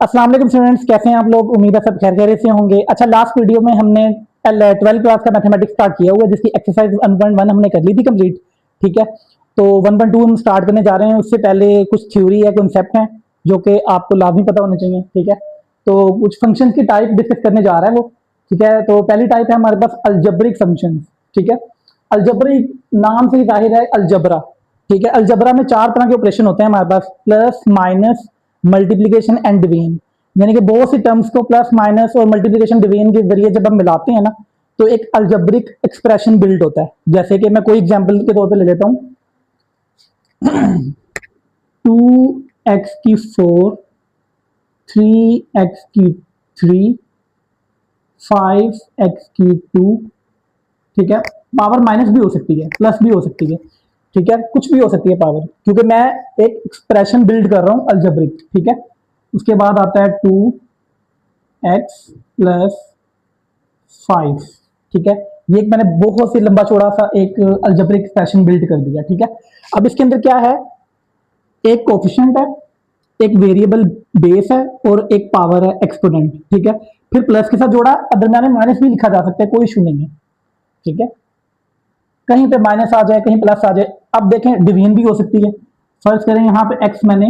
अस्सलाम वालेकुम स्टूडेंट्स, कैसे हैं आप लोग। उम्मीद है सब खैर खैरियत से होंगे। अच्छा, लास्ट वीडियो में हमने 12th क्लास का मैथमेटिक्स स्टार्ट किया हुआ है, जिसकी एक्सरसाइज 1.1 हमने कर ली थी कंप्लीट। ठीक है, तो 1.2 हम स्टार्ट करने जा रहे हैं। उससे पहले कुछ थ्योरी है, कॉन्सेप्ट हैं जो कि आपको लाजमी पता होने चाहिए। ठीक है, तो कुछ फंक्शन की टाइप डिस्कस करने जा रहा है वो। ठीक है, तो पहली टाइप है हमारे पास अलजब्रिक फंक्शन। ठीक है, अलजब्रिक नाम से ही जाहिर है अलजबरा। ठीक है, अलजबरा में चार तरह के ऑपरेशन होते हैं हमारे पास, plus minus multiplication and division. यानी कि बहुत सी टर्म्स को प्लस माइनस और मल्टीप्लीकेशन डिवीजन के जरिए जब हम मिलाते हैं ना, तो एक अलजब्रिक एक्सप्रेशन बिल्ड होता है। जैसे कि मैं कोई एग्जांपल के तौर पे ले लेता हूँ, 2x की 4, 3x की 3, 5x की 2। ठीक है, पावर माइनस भी हो सकती है, प्लस भी हो सकती है। ठीक है, कुछ भी हो सकती है पावर, क्योंकि मैं एक एक्सप्रेशन बिल्ड कर रहा हूँ अलजेब्रिक। ठीक है, उसके बाद आता है 2x प्लस 5। ठीक है, ये एक मैंने बहुत से लंबा चौड़ा सा एक अलजेब्रिक एक्सप्रेशन बिल्ड कर दिया। ठीक है, अब इसके अंदर क्या है, एक कोफिशिएंट है, एक वेरिएबल बेस है और एक पावर है एक्सपोनेंट। ठीक है, फिर प्लस के साथ जोड़ा, दरमियान में माइनस भी लिखा जा सकता है, कोई इशू नहीं है। ठीक है, कहीं पे माइनस आ जाए, कहीं प्लस आ जाए। अब देखें, डिवीजन भी हो सकती है। फर्ज करें यहाँ पे एक्स मैंने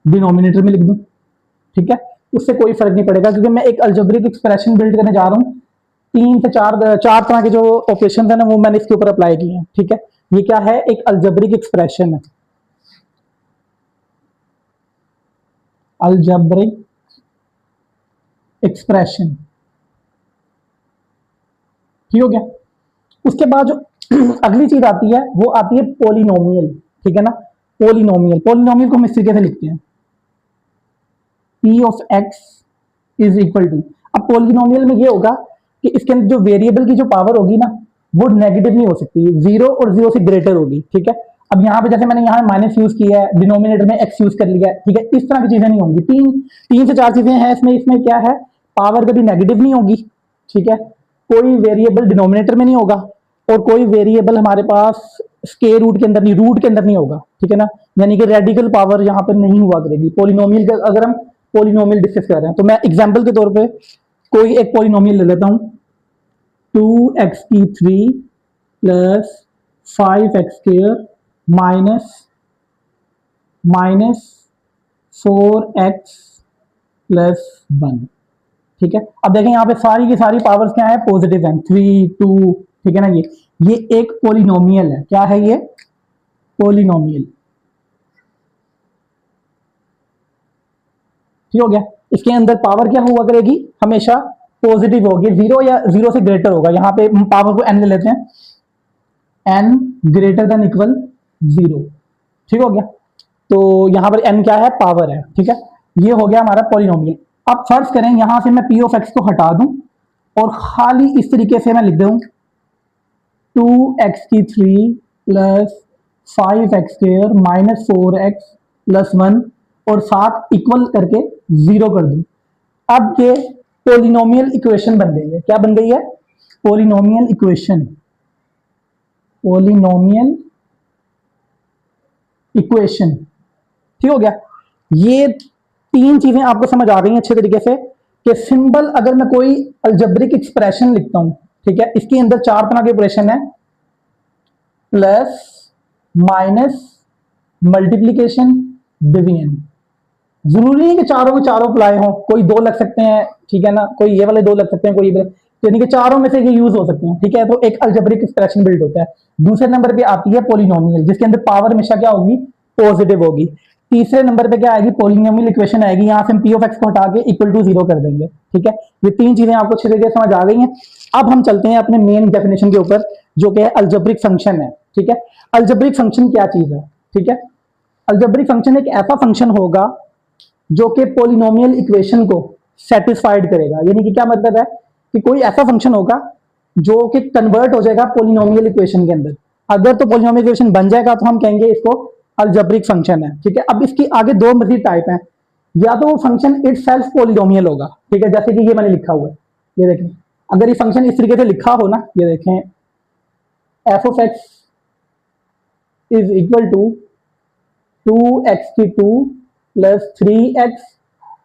डिनोमिनेटर में लिख दूं। ठीक है, उससे कोई फर्क नहीं पड़ेगा, क्योंकि मैं एक अलजेब्रिक एक्सप्रेशन बिल्ड करने जा रहा हूँ। तीन से चार तरह के जो ऑपरेशन है ना, वो मैंने इसके ऊपर अप्लाई किए हैं। ठीक है, ये क्या है, एक अलजेब्रिक एक्सप्रेशन है, अलजेब्रिक एक्सप्रेशन। ठीक हो गया। उसके बाद जो अगली चीज आती है, वो आती है पोलिनोमियल। ठीक है ना, पोलिनोमियल, पोलिनोमियल को हम इस तरीके से लिखते हैं, P of x is equal to. अब पोलिनोमियल में ये होगा कि इसके अंदर जो वेरिएबल की जो पावर होगी ना, वो नेगेटिव नहीं हो सकती, जीरो और जीरो से ग्रेटर होगी। ठीक है, अब यहाँ पे जैसे मैंने यहाँ माइनस यूज किया है, डिनोमिनेटर में एक्स यूज कर लिया है। ठीक है, इस तरह की चीजें नहीं होंगी। तीन तीन से चार चीजें हैं इसमें। इसमें क्या है, पावर कभी नेगेटिव नहीं होगी। ठीक है, कोई वेरिएबल डिनोमिनेटर में नहीं होगा, और कोई वेरिएबल हमारे पास स्केयर रूट के अंदर नहीं, रूट के अंदर नहीं होगा। ठीक है ना, यानी कि रेडिकल पावर यहाँ पर नहीं हुआ करेगी। पोलिनोमियल का अगर हम पोलिनोमियल डिस्कस कर रहे हैं, तो मैं एग्जांपल के तौर पे कोई एक पोलिनोमियल ले लेता हूं, 2x की 3 plus 5x square minus minus 4x plus 1। ठीक है, अब देखें यहाँ पे सारी की सारी पावर्स क्या है, पॉजिटिव है, 3 2। ठीक है ना, ये एक पोलिनोमियल है। क्या है ये, पोलिनोमियल। ठीक हो गया। इसके अंदर पावर क्या हुआ करेगी, हमेशा पॉजिटिव होगी, जीरो या जीरो से ग्रेटर होगा। यहाँ पे पावर को एन ले लेते हैं, n greater than equal zero. ठीक हो गया, तो यहाँ पर एन क्या है, पावर है। ठीक है, ये हो गया हमारा पॉलिनोमियल। अब फर्ज करें यहाँ से मैं पी ऑफ एक्स को हटा दूं और खाली इस तरीके से मैं लिख दूं 2x की 3 plus 5x square minus 4x plus 1 और साथ इक्वल करके जीरो कर दूं। अब ये पोलिनोमियल इक्वेशन बन गई है। क्या बन गई है, पोलिनोमियल इक्वेशन, पोलिनोमियल इक्वेशन। ठीक हो गया। ये तीन चीजें आपको समझ आ गई हैं अच्छे तरीके से, कि सिंबल अगर मैं कोई अलजेब्रिक एक्सप्रेशन लिखता हूं, ठीक है, इसके अंदर चार तरह के ऑपरेशन है, प्लस माइनस मल्टीप्लीकेशन डिवीजन। जरूरी नहीं कि चारों में चारों अप्लाई हो, कोई दो लग सकते हैं। ठीक है ना, कोई ये वाले दो लग सकते हैं, कोई ये वाले, यानी कि चारों में से ये यूज हो सकते हैं। ठीक है, तो एक अलजेब्रिक एक्सप्रेशन बिल्ड होता है। दूसरे नंबर पे आती है पोलिनोमियल, जिसके अंदर पावर हमेशा क्या होगी, पॉजिटिव होगी। तीसरे नंबर पे क्या आएगी, पोलिनोमियल इक्वेशन आएगी। यहाँ से हम पी ऑफ एक्स को हटा के इक्वल टू जीरो कर देंगे। ठीक है, ये तीन चीजें आपको अच्छे तरीके से समझ आ गई हैं। अब हम चलते हैं अपने मेन डेफिनेशन के ऊपर, जो कि अलजेब्रिक फंक्शन है। ठीक है, अलजेब्रिक फंक्शन क्या चीज है। ठीक है, अलजेब्रिक फंक्शन एक ऐसा फंक्शन होगा जो कि पोलिनोमियल इक्वेशन को सेटिस्फाइड करेगा। यानी कि क्या मतलब है, कि कोई ऐसा फंक्शन होगा जो कि कन्वर्ट हो जाएगा पोलिनोमियल इक्वेशन के अंदर। अगर तो पोलिनोमियल इक्वेशन बन जाएगा तो हम कहेंगे इसको अलजेब्रिक फंक्शन है। ठीक है, अब इसकी आगे दो मजीद टाइप है, या तो वो फंक्शन इटसेल्फ पोलिनोमियल होगा। ठीक है, जैसे कि ये मैंने लिखा हुआ है, ये देखें, अगर ये फंक्शन इस तरीके से लिखा हो ना, ये देखें, f of x is equal to 2x की 2 प्लस 3x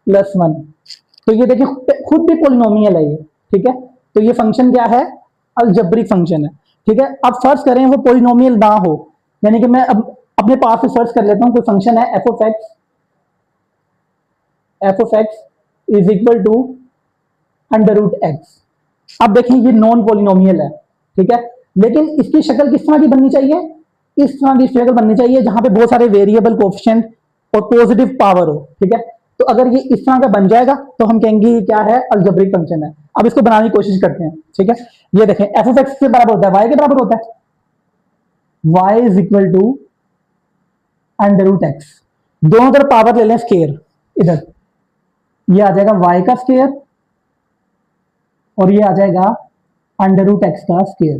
प्लस 1। तो ये देखिए खुद भी पोलिनोमियल है ये, ठीक है। तो ये फंक्शन क्या है, अलजेब्रिक फंक्शन है, ठीक है। अब फर्ज करें वो पोलिनोमियल ना हो, यानी कि मैं अब अपने पास से सर्च कर लेता हूं, कोई फंक्शन है f of x is equal to under root x. अब देखें ये नॉन पोलिनोमियल है, ठीक है, लेकिन इसकी शक्ल किस तरह की बननी चाहिए, इस तरह की शक्ल बननी चाहिए जहां पे बहुत सारे वेरिएबल कोएफिशिएंट और पॉजिटिव पावर हो, ठीक है। तो अगर ये इस तरह का बन जाएगा तो हम कहेंगे ये क्या है, अलजेब्रिक फंक्शन है। अब इसको बनाने की कोशिश करते हैं, ठीक है। ये देखें एफ ऑफ एक्स के बराबर होता है, वाई के बराबर होता है, y is equal to under root x. दोनों तरफ पावर ले लें स्केयर, इधर ये आ जाएगा वाई का स्केयर और ये आ जाएगा अंडर रूट एक्स का स्केयर,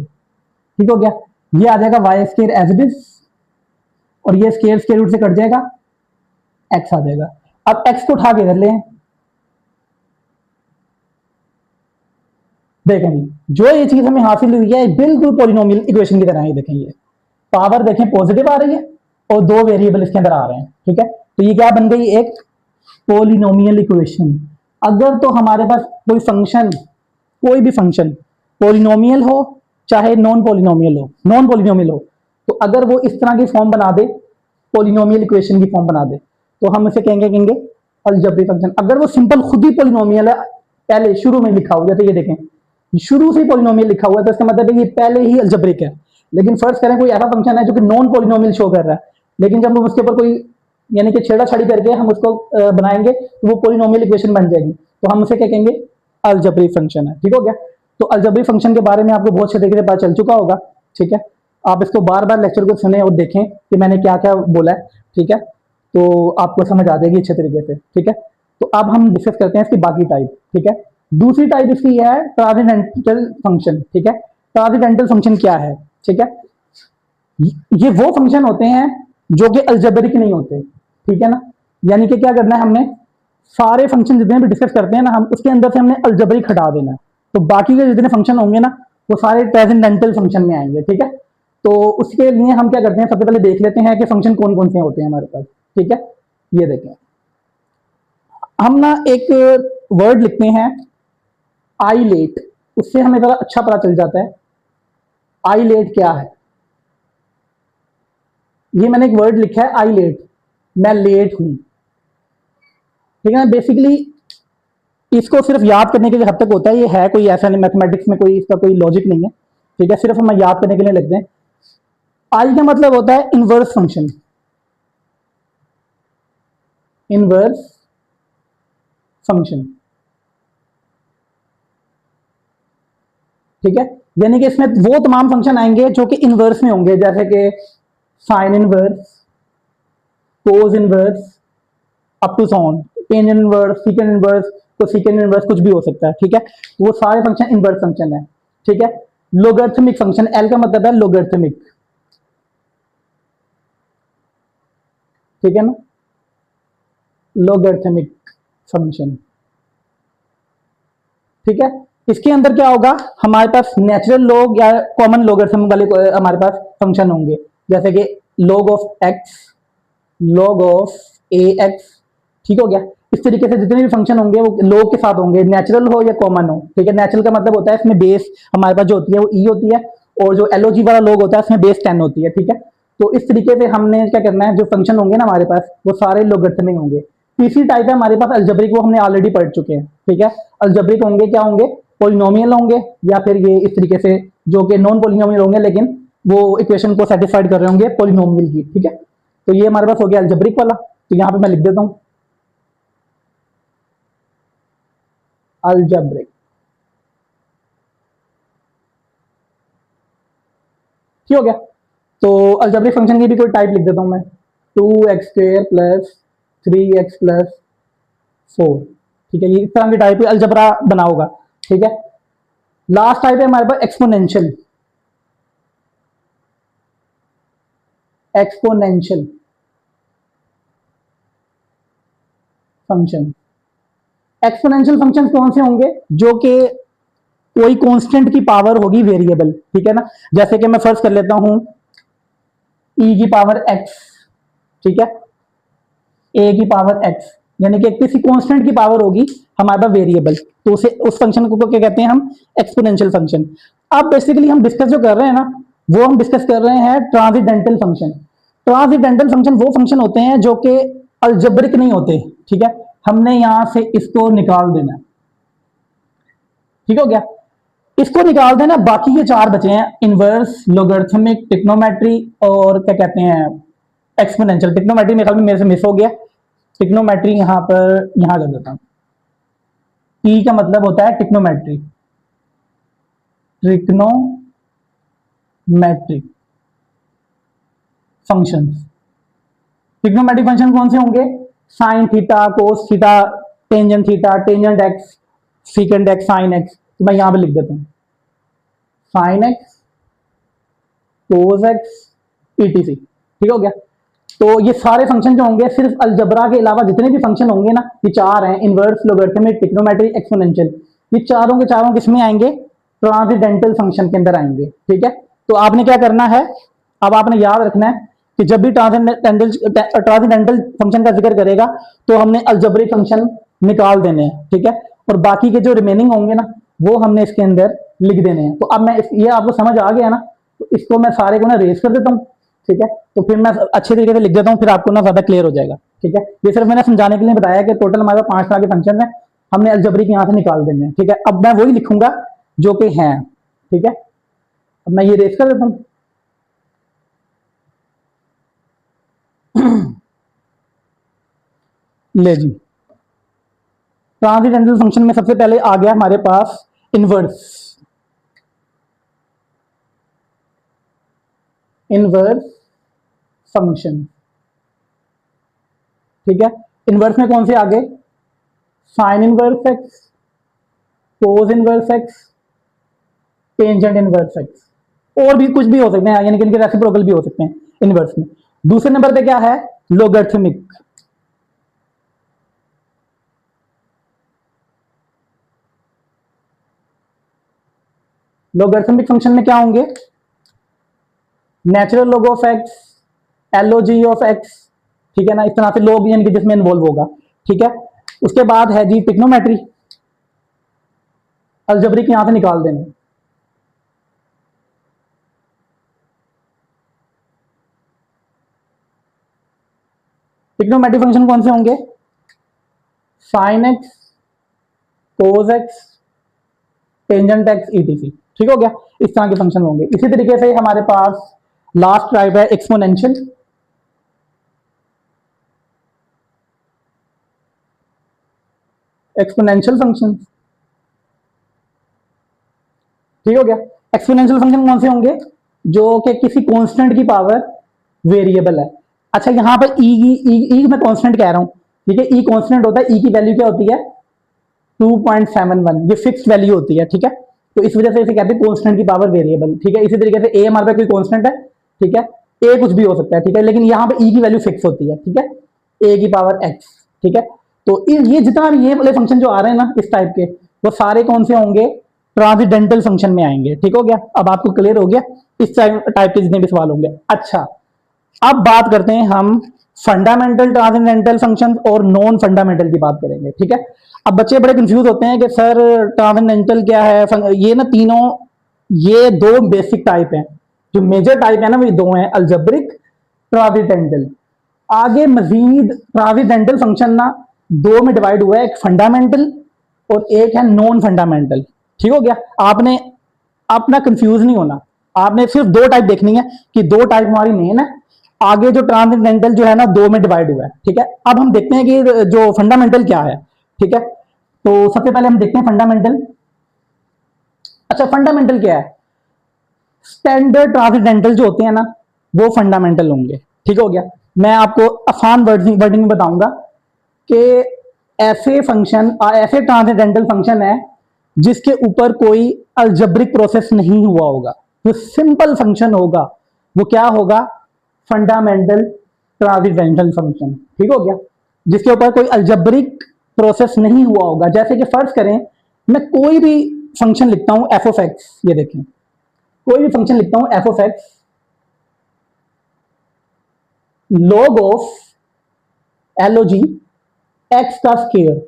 ठीक हो गया। ये आ जाएगा y square as it is और ये स्केयर स्केयर रूट से कट जाएगा, एक्स आ जाएगा। अब एक्स को उठा के इधर ले, देखें जो ये चीज हमें हासिल हुई है बिल्कुल पोलिनोमियल इक्वेशन की तरह है। देखें ये पावर देखें पॉजिटिव आ रही है और दो वेरिएबल इसके अंदर आ रहे हैं, ठीक है। तो ये क्या बन गई, एक पोलिनोमियल इक्वेशन। अगर तो हमारे पास कोई फंक्शन, कोई भी फंक्शन पोलिनोमियल हो चाहे नॉन पोलिनोमियल हो, तो अगर वो इस तरह की फॉर्म बना दे, पोलिनोमियल इक्वेशन की फॉर्म बना दे, तो हम इसे कहेंगे अलजेब्रिक फंक्शन। अगर वो सिंपल खुद ही पोलिनोमियल है, पहले शुरू में लिखा हुआ, जैसे ये देखें शुरू से पोलिनोमियल लिखा हुआ है, तो इसका मतलब है ये पहले ही अलजेब्रिक है। लेकिन फर्ज करें कोई ऐसा फंक्शन है जो कि नॉन पोलिनोमियल शो कर रहा है, लेकिन जब हम उसके ऊपर कोई यानी कि छेड़ाछाड़ी करके हम उसको बनाएंगे तो वो पोलिनोमियल इक्वेशन बन जाएगी, तो हम उसे क्या कहेंगे, अलजेब्रिक फंक्शन है, ठीक हो गया। तो अलजेब्रिक फंक्शन के बारे में आपको बहुत अच्छे तरीके से पता चल चुका होगा, ठीक है। आप इसको बार बार लेक्चर को सुने और देखें कि मैंने क्या क्या बोला है, ठीक है, तो आपको समझ आ जाएगी अच्छे तरीके से, ठीक है। तो अब हम डिस्कस करते हैं इसकी बाकी टाइप, ठीक है। दूसरी टाइप इसकी है ट्रांसेंडेंटल फंक्शन, ठीक है। ट्रांसेंडेंटल फंक्शन क्या है, ठीक है, ये वो फंक्शन होते हैं जो कि अलजेब्रिक नहीं होते, ठीक है ना। यानी कि क्या करना है हमने, सारे फंक्शन जितने भी डिस्कस करते हैं ना हम, उसके अंदर से हमने अलजेब्रिक हटा देना है, तो बाकी के जितने फंक्शन होंगे ना वो सारे ट्रांसेंडेंटल फंक्शन में आएंगे, ठीक है। तो उसके लिए हम क्या करते हैं, सबसे पहले देख लेते हैं कि फंक्शन कौन कौन से होते हैं हमारे पास, ठीक है। ये देखें हम ना एक वर्ड लिखते हैं आईलेट, उससे हमें ज़रा अच्छा पता चल जाता है आईलेट क्या है। ये मैंने एक वर्ड लिखा है आईलेट, मैं लेट हूं, ठीक है ना। बेसिकली इसको सिर्फ याद करने के लिए हद तक होता है, ये है कोई ऐसा नहीं, मैथमेटिक्स में कोई इसका कोई लॉजिक नहीं है, ठीक है, सिर्फ हम याद करने के लिए लिखते हैं। आई का मतलब होता है इनवर्स फंक्शन, इनवर्स फंक्शन, ठीक है। यानी कि इसमें वो तमाम फंक्शन आएंगे जो कि इनवर्स में होंगे, जैसे कि sine inverse, cos inverse, up to son, tan inverse, secant inverse, तो सीकेंड इनवर्स कुछ भी हो सकता है, ठीक है। वो सारे फंक्शन इनवर्स फंक्शन है, ठीक है। लोगरिथमिक फंक्शन, एल का मतलब है लोगरिथमिक, ठीक है ना, लोगरिथमिक फंक्शन, ठीक है। इसके अंदर क्या होगा, हमारे पास नेचुरल लॉग या कॉमन लोगरिथम वाले हमारे पास फंक्शन होंगे, जैसे कि log of x, log of A x, ठीक हो गया। इस तरीके से जितने भी फंक्शन होंगे वो लॉग के साथ होंगे, नेचुरल हो या कॉमन हो, ठीक है। नेचुरल का मतलब होता है इसमें बेस हमारे पास जो होती है वो ई होती है, और जो एलओजी वाला लॉग होता है इसमें बेस 10 होती है, ठीक है। तो इस तरीके से हमने क्या करना है, जो फंक्शन होंगे ना हमारे पास वो सारे लोगरिथमिक होंगे। तीसरी टाइप है हमारे पास अलजेब्रिक, वो हमने ऑलरेडी पढ़ चुके हैं, ठीक है। अलजेब्रिक होंगे क्या होंगे, पोलिनोमियल होंगे, या फिर ये इस तरीके से जो कि नॉन पोलिनोमियल होंगे लेकिन वो इक्वेशन को सेटिस्फाइड कर रहे होंगे पोलिनोमियल की, ठीक है। तो ये हमारे पास हो गया अलजेब्रिक वाला, तो यहां पे मैं लिख देता हूं अलजेब्रिक, ठीक हो गया। तो अलजेब्रिक फंक्शन की भी कोई टाइप लिख देता हूं मैं, 2x² प्लस 3x प्लस 4, ठीक है। ये इस तरह की टाइप अलजबरा बना होगा, ठीक है। लास्ट टाइप है हमारे पास exponential, exponential function. Exponential function कौन से होंगे, जो कि कोई कांस्टेंट की पावर होगी वेरिएबल, ठीक है ना। जैसे कि मैं फर्ज कर लेता हूं e की पावर x, ठीक है, a की पावर x, यानी कि किसी कांस्टेंट की पावर होगी हमारे पास वेरिएबल, तो उसे उस फंक्शन को क्या कहते हैं हम, एक्सपोनेंशियल फंक्शन। अब बेसिकली हम डिस्कस जो कर रहे हैं ना, वो हम डिस्कस कर रहे हैं ट्रांसेंडेंटल फंक्शन। ट्रांसेंडेंटल फंक्शन वो फंक्शन होते हैं जो कि अलजेब्रिक नहीं होते, ठीक है। हमने यहां से इसको निकाल देना है, ठीक हो गया। इसको निकाल देना, बाकी ये चार बचे हैं, इनवर्स, लोगरिथमिक, ट्रिग्नोमेट्री और क्या कहते हैं एक्सपोनेंशियल। ट्रिग्नोमेट्री मेरे ख्याल में मेरे से मिस हो गया, ट्रिग्नोमेट्री यहां पर यहां कर देता हूं। टी का मतलब होता है trigonometry, trigonometry function. Trigonometric function कौन से होंगे, sine theta, cos theta, tangent x, सीकेंड x, sine x. तो मैं यहां पे लिख देता हूं sine x, cos x, etc, ठीक हो गया। तो ये सारे फंक्शन जो होंगे सिर्फ अलजबरा के अलावा जितने भी फंक्शन होंगे ना, ये चार हैं, इनवर्स, लोगरिथमिक, ट्रिग्नोमेट्रिक, एक्सपोनेंशियल, ये चारों के चारों किसमें आएंगे, ट्रांसेंडेंटल फंक्शन के अंदर आएंगे, ठीक है। तो आपने क्या करना है, अब आपने याद रखना है कि जब भी ट्रांसेंडेंटल फंक्शन का जिक्र करेगा तो हमने अलजबरिक फंक्शन निकाल देने हैं, ठीक है, और बाकी के जो रिमेनिंग होंगे ना वो हमने इसके अंदर लिख देने हैं। तो अब मैं ये आपको समझ आ गया ना, तो इसको मैं सारे को ना रेस कर देता हूँ, ठीक है। तो फिर मैं अच्छे तरीके से लिख देता हूँ, फिर आपको ना ज्यादा क्लियर हो जाएगा, ठीक है। ये सिर्फ मैंने समझाने के लिए बताया कि टोटल हमारे 5 तरह के फंक्शन है, हमने अलजबरिक यहां से निकाल देने हैं, ठीक है। अब मैं वही लिखूंगा जो कि हैं, ठीक है। अब मैं ये रेस कर देता हूँ। ले जी, ट्रांसेंडेंटल फंक्शन में सबसे पहले आ गया हमारे पास इनवर्स। इनवर्स फंक्शन, ठीक है। इनवर्स में कौन से आगे, sine inverse x, cos inverse x, tangent inverse x, और भी कुछ भी हो सकते हैं, यानी कि इनके रेसिप्रोकल भी हो सकते हैं इनवर्स में। दूसरे नंबर पे क्या है, लोगरिथमिक। लोगरिथमिक फंक्शन में क्या होंगे, natural log of x, LOG of x, ठीक है ना, इस तरह से लोग यानी कि जिसमें इन्वॉल्व होगा, ठीक है। उसके बाद है जी ट्रिग्नोमेट्री, अलजबरिक यहां से निकाल देंगे। ट्रिग्नोमेट्रिक फंक्शन कौन से होंगे, sine x, cos x, tangent x, etc, ठीक हो गया। इस तरह के फंक्शन होंगे। इसी तरीके से हमारे पास लास्ट टाइप है एक्सपोनेंशियल। एक्सपोनेंशियल फंक्शन, ठीक हो गया। एक्सपोनेंशियल फंक्शन कौन से होंगे, जो कि किसी कांस्टेंट की पावर वेरिएबल है। अच्छा, यहां पर ई मैं कांस्टेंट कह रहा हूं, ठीक है। ई कांस्टेंट होता है, ई की वैल्यू क्या होती है 2.71, ये फिक्स्ड वैल्यू होती है, ठीक है। तो इस वजह से इसे कहते हैं कांस्टेंट की पावर वेरिएबल, ठीक है। इसी तरीके से ए हमारे पास कोई कांस्टेंट है, ठीक है, ए कुछ भी हो सकता है, ठीक है, लेकिन यहां पे ई की वैल्यू फिक्स होती है, ठीक है, ए की पावर एक्स, ठीक है। तो ये जितना भी ये वाले फंक्शन जो आ रहे हैं ना इस टाइप के, वो सारे कौन से होंगे, ट्रांसेंडेंटल फंक्शन में आएंगे, ठीक हो गया। अब आपको क्लियर हो गया इस टाइप के जितने भी सवाल होंगे। अच्छा, अब बात करते हैं हम फंडामेंटल ट्रांसेंडेंटल फंक्शन और नॉन फंडामेंटल की बात करेंगे, ठीक है। अब बच्चे बड़े कंफ्यूज होते हैं कि सर ट्रांसेंडेंटल क्या है, ये ना तीनों, ये दो बेसिक टाइप हैं, जो मेजर टाइप है ना वो दो हैं, अलजेब्रिक, ट्रांसेंडेंटल। आगे मजीद ट्रांसेंडेंटल फंक्शन ना दो में डिवाइड हुआ है, एक फंडामेंटल और एक है नॉन फंडामेंटल, ठीक हो गया। आपने अपना कंफ्यूज नहीं होना, आपने सिर्फ दो टाइप देखनी है कि दो टाइप हमारी मेन है। आगे जो ट्रांसेंडेंटल जो है ना दो में डिवाइड हुआ है, ठीक है। अब हम देखते हैं कि जो फंडामेंटल क्या है, ठीक है। तो सबसे पहले हम देखते हैं फंडामेंटल। अच्छा, फंडामेंटल क्या है, स्टैंडर्ड ट्रांसेंडेंटल जो होते हैं ना वो फंडामेंटल होंगे, ठीक हो गया। मैं आपको आसान वर्डिंग में बताऊंगा कि ऐसे फंक्शन, ऐसे ट्रांसेंडेंटल फंक्शन है जिसके ऊपर कोई अलजेब्रिक प्रोसेस नहीं हुआ होगा, जो सिंपल फंक्शन होगा वो क्या होगा, फंडामेंटल ट्रांसेंडेंटल फंक्शन, ठीक हो गया, जिसके ऊपर कोई अलजेब्रिक प्रोसेस नहीं हुआ होगा। जैसे कि फर्ज करें मैं कोई भी फंक्शन लिखता हूं एफ ऑफ एक्स, ये देखें, कोई भी फंक्शन लिखता हूं f of x, log of LOG x का स्केयर,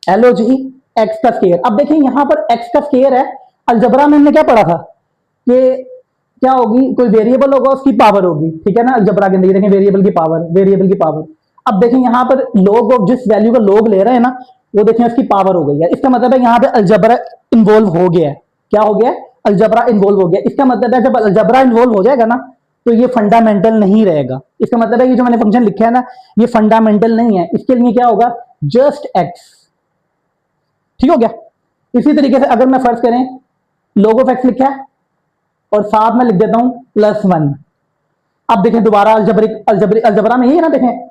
एलओजी एक्स का स्केयर। अब देखिए यहां पर एक्स का स्केयर है, अलजबरा में हमने क्या पढ़ा था कि क्या होगी, कोई वेरिएबल होगा उसकी पावर होगी, ठीक है ना। अलजबरा के अंदर देखें वेरिएबल की पावर, वेरिएबल की पावर। अब देखें यहां पर लोग ऑफ जिस वैल्यू का लोग ले रहे हैं ना, वो देखें उसकी पावर हो गई है। इसका मतलब है यहां पे अलजबरा इन्वॉल्व हो गया है। क्या हो गया? अलजबरा इन्वॉल्व हो गया। इसका मतलब है जब अलजबरा इन्वॉल्व हो जाएगा ना, तो ये फंडामेंटल नहीं रहेगा। इसका मतलब है ये जो मैंने फंक्शन लिखा है ना, ये फंडामेंटल नहीं है। इसके लिए क्या होगा? Just x. ठीक हो गया। इसी तरीके से अगर मैं फर्ज करें log ऑफ एक्स लिखा है और साथ में लिख देता हूं +1। अब देखें दोबारा अलजबरा में यही है ना, देखें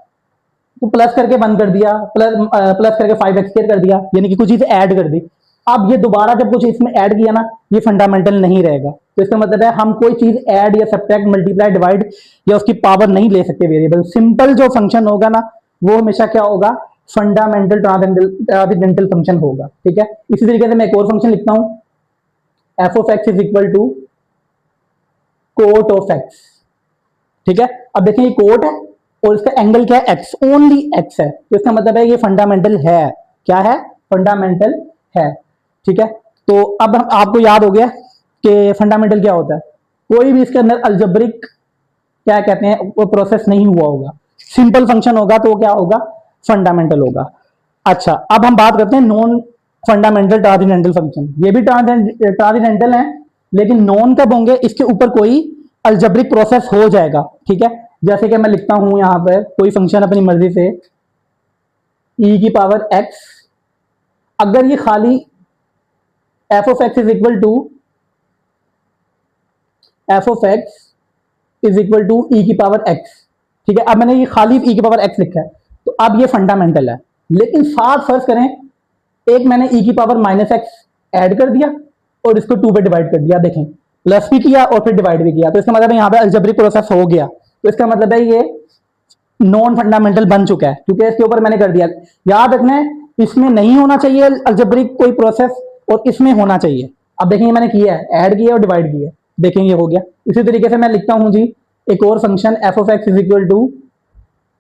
तो प्लस करके 1 कर दिया, प्लस करके 5x² कर दिया, यानी कि कुछ चीज ऐड कर दी। अब ये दोबारा जब कुछ इसमें ऐड किया ना, ये फंडामेंटल नहीं रहेगा। तो इसका मतलब है हम कोई चीज ऐड या सब्ट्रैक्ट, मल्टीप्लाई, डिवाइड या उसकी पावर नहीं ले सकते वेरिएबल। सिंपल जो फंक्शन होगा ना, वो हमेशा क्या होगा? फंडामेंटल ट्रांसेंडेंटल फंक्शन होगा। ठीक है। इसी तरीके से मैं एक और फंक्शन लिखता हूं, f of x is equal to cot of x. ठीक है। अब देखें ये कोट है और इसका एंगल क्या है? एक्स, ओनली एक्स है। तो इसका मतलब है ये फंडामेंटल है। क्या है? फंडामेंटल है। ठीक है। तो अब आपको याद हो गया कि फंडामेंटल क्या होता है। कोई भी इसके अंदर अल्जेब्रिक क्या कहते हैं वो प्रोसेस नहीं हुआ होगा, सिंपल फंक्शन होगा तो क्या होगा? फंडामेंटल होगा। अच्छा, अब हम बात करते हैं नॉन फंडामेंटल ट्रांसेंडेंटल फंक्शन। ये भी ट्रांसेंडेंटल है, लेकिन नॉन कब होंगे? इसके ऊपर कोई अल्जेब्रिक प्रोसेस हो जाएगा। ठीक है। जैसे कि मैं लिखता हूं यहां पर कोई फंक्शन अपनी मर्जी से e की पावर x, अगर ये खाली f of x is equal to e की पावर x। ठीक है। अब मैंने ये खाली e की पावर x लिखा है, तो अब ये फंडामेंटल है। लेकिन साथ फर्ज करें एक मैंने e की पावर -x ऐड कर दिया और इसको 2 पे डिवाइड कर दिया। देखें प्लस भी किया और फिर डिवाइड भी किया, तो इसका मतलब है यहाँ पे अलजेब्रिक प्रोसेस हो गया। तो इसका मतलब है ये नॉन फंडामेंटल बन चुका है, क्योंकि इसके ऊपर मैंने कर दिया। याद रखना है इसमें नहीं होना चाहिए अलजेब्रिक कोई प्रोसेस, और इसमें होना चाहिए। अब देखेंगे मैंने किया है, ऐड किया और डिवाइड किया, देखेंगे हो गया। इसी तरीके से मैं लिखता हूं जी एक और function f of x is equal to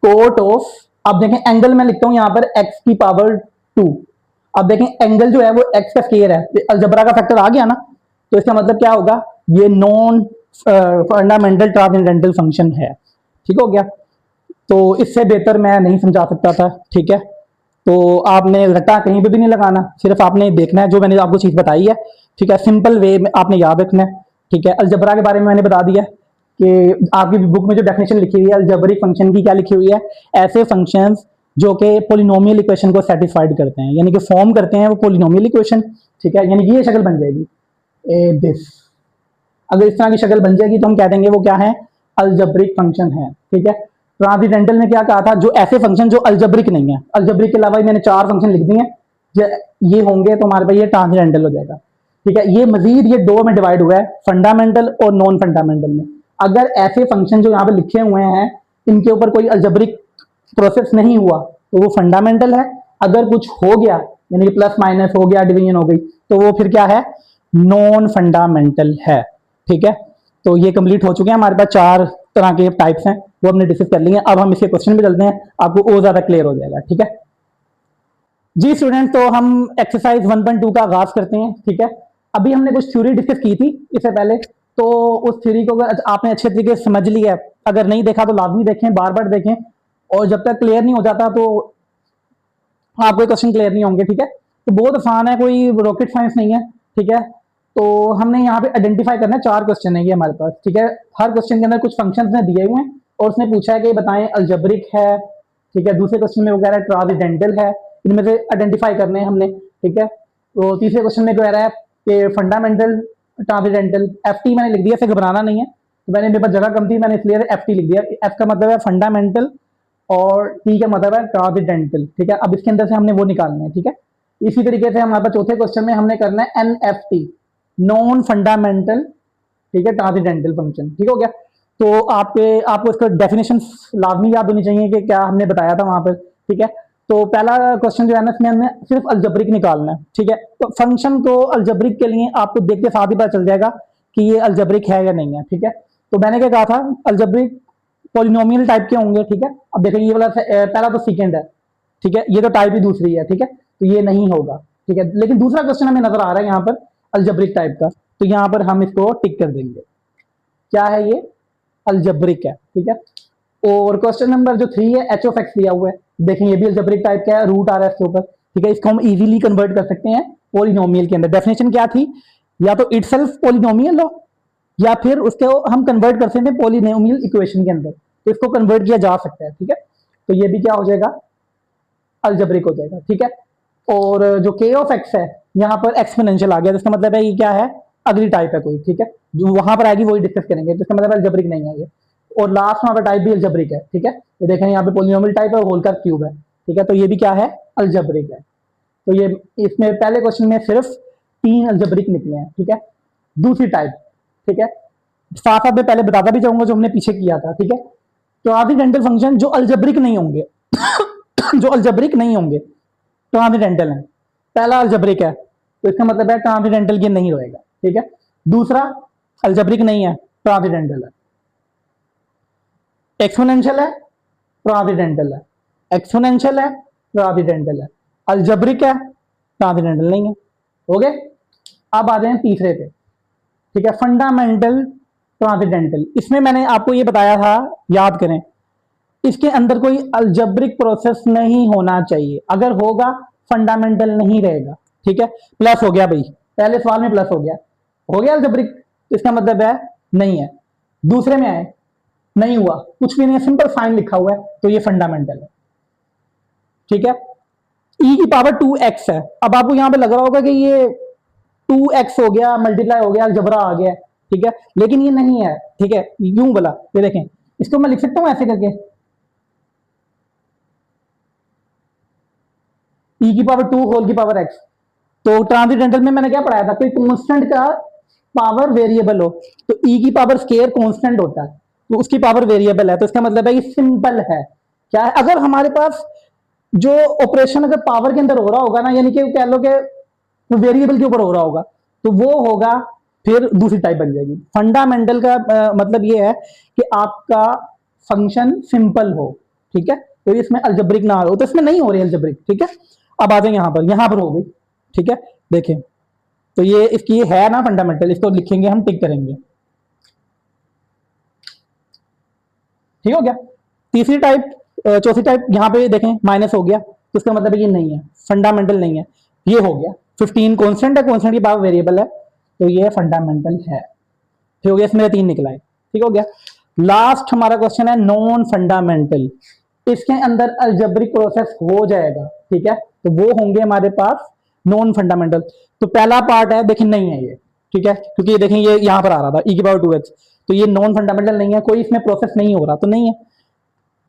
cot of, अब देखें एंगल मैं लिखता हूं यहां पर एक्स की पावर 2। अब देखें एंगल जो है वो एक्स का स्केयर है, अलजबरा का फैक्टर आ गया ना, तो इसका मतलब क्या होगा? ये नॉन फंडामेंटल ट्रांसेंडेंटल फंक्शन है। ठीक हो गया। तो इससे बेहतर मैं नहीं समझा सकता था। ठीक है। तो आपने रट्टा कहीं पे भी नहीं लगाना, सिर्फ आपने देखना है जो मैंने आपको चीज बताई है। ठीक है। सिंपल वे में आपने याद रखना है। ठीक है। अलजबरा के बारे में मैंने बता दिया कि आपकी बुक में जो डेफिनेशन लिखी हुई है अलजेब्रिक फंक्शन की, क्या लिखी हुई है? ऐसे फंक्शंस जो कि पोलिनोमियल इक्वेशन को सेटिस्फाइड करते हैं, यानी कि फॉर्म करते हैं वो पोलिनोमियल इक्वेशन। ठीक है। यानी कि ये शक्ल बन जाएगी दिस। अगर इस तरह की शक्ल बन जाएगी तो हम कह देंगे वो क्या है? अलजेब्रिक फंक्शन है। ठीक है। ट्रांसेंडेंटल में क्या कहा था? जो ऐसे फंक्शन जो अलजेब्रिक नहीं है, अलजेब्रिक के अलावा मैंने 4 फंक्शन लिख दिए हैं, ये होंगे तो हमारे पास ये ट्रांसेंडेंटल हो जाएगा। ठीक है। ये मजीद ये 2 में डिवाइड हुआ है, फंडामेंटल और नॉन फंडामेंटल में। अगर ऐसे फंक्शन जो यहाँ पे लिखे हुए हैं इनके ऊपर कोई अलजेब्रिक प्रोसेस नहीं हुआ तो वो फंडामेंटल है। अगर कुछ हो गया यानी कि प्लस माइनस हो गया, डिवीजन हो गई, तो वो फिर क्या है? नॉन फंडामेंटल है। ठीक है। तो ये कंप्लीट हो चुके हैं, हमारे पास 4 तरह के टाइप्स हैं, वो हमने डिस्कस कर लिए। अब हम इसे क्वेश्चन में चलते हैं, आपको और ज्यादा क्लियर हो जाएगा। ठीक है जी स्टूडेंट, तो हम एक्सरसाइज 1.2 का आगाज करते हैं। ठीक है। अभी हमने कुछ थ्योरी डिस्कस की थी इससे पहले, तो उस थ्योरी को अगर आपने अच्छे तरीके से समझ लिया है, अगर नहीं देखा तो लाजमी देखें, बार बार देखें, और जब तक क्लियर नहीं हो जाता तो आपको क्वेश्चन क्लियर नहीं होंगे। ठीक है। तो बहुत आसान है, कोई रॉकेट साइंस नहीं है। ठीक है। तो हमने यहाँ पे आइडेंटिफाई करना है, 4 क्वेश्चन है ये हमारे पास। ठीक है। हर क्वेश्चन के अंदर कुछ फंक्शंस ने दिए हुए हैं और उसने पूछा है कि बताएं अलजेब्रिक है। ठीक है। दूसरे क्वेश्चन में वो कह रहा है ट्रांसेंडेंटल है, इनमें से आइडेंटिफाई करने हैं हमने। ठीक है। तो तीसरे क्वेश्चन में कह रहा है कि फंडामेंटल ट्रांसेंडेंटल, FT मैंने लिख दिया, इसे घबराना नहीं है। तो मैंने मेरे पास जगह कम थी, मैंने इसलिए FT लिख दिया। F का मतलब है फंडामेंटल और T का मतलब है ट्रांसेंडेंटल। ठीक है। अब इसके अंदर से हमने वो निकालना है। ठीक है। इसी तरीके से हमारे पास चौथे क्वेश्चन में हमने करना है NFT, नॉन फंडामेंटल, ठीक है, ट्रांसेंडेंटल फंक्शन। ठीक हो गया। तो आपको इसका डेफिनेशन लाजमी याद होनी चाहिए कि क्या हमने बताया था वहां पर। ठीक है। तो पहला क्वेश्चन जो है ना, इसमें हमने सिर्फ अलजेब्रिक निकालना है। ठीक है। तो फंक्शन को अलजेब्रिक के लिए आपको देख के साथ ही पता चल जाएगा कि ये अलजेब्रिक है या नहीं है। ठीक है। तो मैंने क्या कहा था, अलजेब्रिक पॉलिनोमियल टाइप के होंगे, ठीक है। अब देखें ये वाला पहला तो सेकंड है, ठीक है, ये तो टाइप ही दूसरी है, ठीक है, तो ये नहीं होगा, ठीक है। लेकिन दूसरा क्वेश्चन हमें नजर आ रहा है यहाँ पर अलजेब्रिक टाइप का, तो यहाँ पर हम इसको टिक कर देंगे। क्या है ये? अलजेब्रिक है, ठीक है। और क्वेश्चन नंबर जो 3 है, एच ऑफ एक्स दिया हुआ है, देखें ये भी अलजेब्रिक टाइप का है, रूट आ रहा है इसके ऊपर, ठीक है। इसको हम इजीली कन्वर्ट कर सकते हैं पॉलिनोमियल के अंदर। डेफिनेशन क्या थी? या तो इटसेल्फ पॉलिनोमियल हो, या फिर उसको हम कन्वर्ट कर सकते हैं पॉलिनोमियल इक्वेशन के अंदर, तो इसको कन्वर्ट किया जा सकता है, ठीक है। तो ये भी क्या हो जाएगा? अलजेब्रिक हो जाएगा, ठीक है। और जो के ऑफ एक्स है, यहाँ पर एक्सपोनेंशियल आ गया, जिसका मतलब है ये क्या है? अगली टाइप है कोई, ठीक है, जो वहां पर आएगी वही डिस्कस करेंगे, जिसका मतलब अलजेब्रिक नहीं है ये। और लास्ट वहां पर टाइप भी अलजेब्रिक है, ठीक है। ये देखें यहाँ पे पॉलिनोमियल टाइप है, होल का क्यूब है, ठीक है, तो ये भी क्या है? अलजेब्रिक है। तो ये इसमें पहले क्वेश्चन में सिर्फ 3 अलजेब्रिक निकले हैं, ठीक है। दूसरी टाइप, ठीक है, साथ साथ में पहले बताता भी जाऊंगा जो हमने पीछे किया था, ठीक है। ट्रांसेंडेंटल फंक्शन जो अलजेब्रिक नहीं होंगे जो अलजेब्रिक नहीं होंगे ट्रांसेंडेंटल है। पहला अलजेब्रिक है, तो इसका मतलब है ट्रांसेंडेंटल के नहीं रहेगा, ठीक है। दूसरा अलजेब्रिक नहीं है, ट्रांसेंडेंटल है। एक्सपोनेंशियल है, ट्रांसेंडेंटल है। एक्सपोनेंशियल है, ट्रांसेंडेंटल है। अलजेब्रिक है, ट्रांसेंडेंटल नहीं है। हो गए। अब आ जाए तीसरे पे, ठीक है, फंडामेंटल ट्रांसेंडेंटल। इसमें मैंने आपको ये बताया था, याद करें, इसके अंदर कोई अलजेब्रिक प्रोसेस नहीं होना चाहिए, अगर होगा फंडामेंटल नहीं रहेगा, ठीक है। प्लस हो गया भाई, पहले सवाल में प्लस हो गया अलजेब्रिक, तो इसका मतलब है नहीं है। दूसरे में आए, नहीं हुआ, कुछ भी नहीं है, सिंपल साइन लिखा हुआ है, तो ये फंडामेंटल है, ठीक है। ई की पावर 2x है। अब आपको यहां पे लग रहा होगा कि ये 2x हो गया, मल्टीप्लाई हो गया, अलजबरा आ गया, ठीक है, लेकिन ये नहीं है, ठीक है। यूं बोला, ये देखें, इसको मैं लिख सकता हूं ऐसे करके, ई की पावर 2 होल की पावर x। तो ट्रांसेंडेंटल में मैंने क्या पढ़ाया था, कोई कांस्टेंट का पावर वेरिएबल हो, तो ई की पावर स्केयर कांस्टेंट होता है, तो उसकी पावर वेरिएबल है, तो इसका मतलब है कि सिंपल है। क्या है? अगर हमारे पास जो ऑपरेशन अगर पावर के अंदर हो रहा होगा ना, यानी कि कह लो कि वेरिएबल के ऊपर हो रहा होगा, तो वो होगा, फिर दूसरी टाइप बन जाएगी। फंडामेंटल का मतलब ये है कि आपका फंक्शन सिंपल हो, ठीक है, तो इसमें अलजेब्रिक ना हो, तो इसमें नहीं हो रही अलजेब्रिक, ठीक है। अब आ जाए यहां पर हो गई, ठीक है। देखें, तो ये इसकी है ना फंडामेंटल, इसको लिखेंगे हम, टिक करेंगे, ठीक हो गया। तीसरी टाइप, चौथी टाइप, यहां पे देखें माइनस हो गया, तो इसका मतलब है ये नहीं है, फंडामेंटल नहीं है, ये हो गया। 15 कॉन्स्टेंट है, कॉन्स्टेंट की पावर वेरिएबल है, तो ये फंडामेंटल है, ठीक हो गया। इसमें 3 निकला है, ठीक हो गया। लास्ट हमारा क्वेश्चन है नॉन फंडामेंटल। इसके अंदर अलजेब्रिक प्रोसेस हो जाएगा, ठीक है, तो वो होंगे हमारे पास नॉन फंडामेंटल। तो पहला पार्ट है, देखिए नहीं है ये, ठीक है, क्योंकि ये देखें ये यहां पर आ रहा था ई की पावर 2x, तो ये नॉन फंडामेंटल नहीं है, कोई इसमें प्रोसेस नहीं हो रहा, तो नहीं है।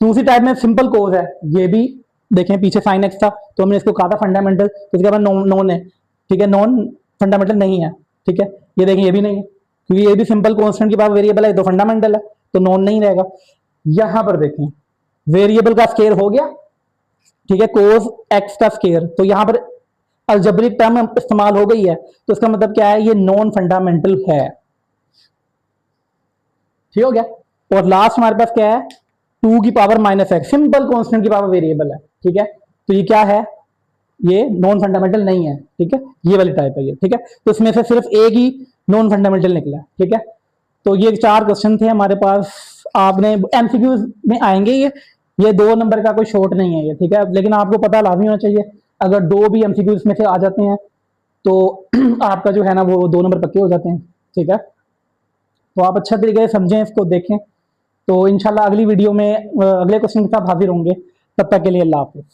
दूसरी टाइप में सिंपल कोज है, ये भी देखें पीछे साइन एक्स था, तो हमने इसको कहा था फंडामेंटल, तो इसके बाद नॉन है, ठीक है, नॉन फंडामेंटल नहीं है, ठीक है। ये देखें ये भी नहीं है, क्योंकि ये भी सिंपल कॉन्स्टेंट की पावर वेरिएबल है, तो फंडामेंटल है, तो नॉन नहीं रहेगा। यहां पर देखें वेरिएबल का स्केयर हो गया, ठीक है, कोस एक्स का स्केयर, तो यहां पर अलजेब्रिक टर्म इस्तेमाल हो गई है, तो इसका मतलब क्या है, ये नॉन फंडामेंटल है, ठीक हो गया। और लास्ट हमारे पास क्या है, 2 की power minus x, simple constant की पावर वेरिएबल है, ठीक है, तो ये क्या है, ये नॉन फंडामेंटल नहीं है, ठीक है, ये वाली टाइप है ये, ठीक है। तो इसमें से सिर्फ एक ही नॉन फंडामेंटल निकला, ठीक है। तो ये 4 क्वेश्चन थे हमारे पास, आपने एमसीक्यूज में आएंगे ये 2 नंबर का कोई शॉर्ट नहीं है ये, ठीक है, लेकिन आपको पता लाजमी होना चाहिए, अगर 2 भी एमसीक्यूज में से आ जाते हैं तो आपका जो है ना वो 2 नंबर पक्के हो जाते हैं, ठीक है। तो आप अच्छा तरीके से समझें, इसको देखें, तो इंशाल्लाह अगली वीडियो में अगले क्वेश्चन के साथ हाजिर होंगे। तब तक के लिए अल्लाह हाफिज़।